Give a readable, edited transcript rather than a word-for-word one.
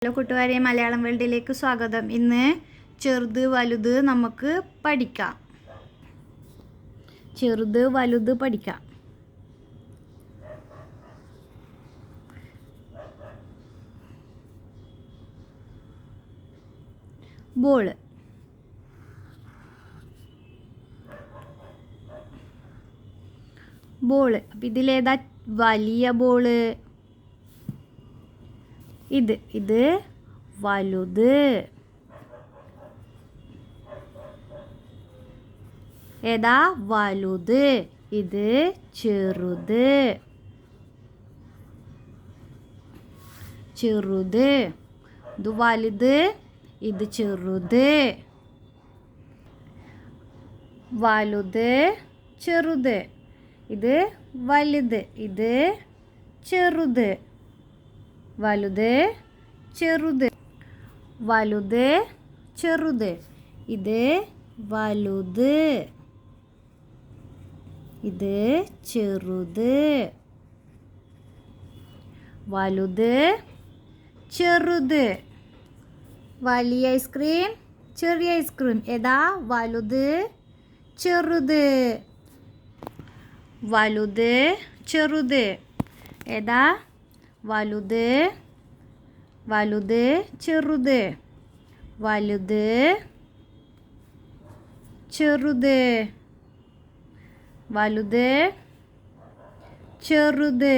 Hello കൂട്ടുകാരെ, മലയാളം വേൾഡിലേക്ക് സ്വാഗതം. ഇന്ന് ചെറുത് വലുത് നമുക്ക് പഠിക്കാം. ചെറുത് വലുത് പഠിക്കാം. Ball, ball. അപ്പം ഇതിലേതാ വലിയ ബോള്? ഇത് വലുത്. ഏതാ വലുത്? ഇത് ചെറുത്. ചെറുത്. ഇത് വലുത്, ഇത് ചെറുത്. വലുത്, ചെറുത്. ഇത് വലുത്, ഇത് ചെറുത്. വലുത്, ചെറുത്. വലുത്, ചെറുത്. ഇത് വലുത്, ഇത് ചെറുത്. വലുത്, ചെറുത്. വലിയ ഐസ്ക്രീം, ചെറിയ ഐസ്ക്രീം. ഏതാ വലുത്, ചെറുത്. വലുത്, ചെറുത്. ഏതാ വലുത്, വലുത്, ചെറുത്. വലുത്, ചെറുത്. വലുത്, ചെറുത്.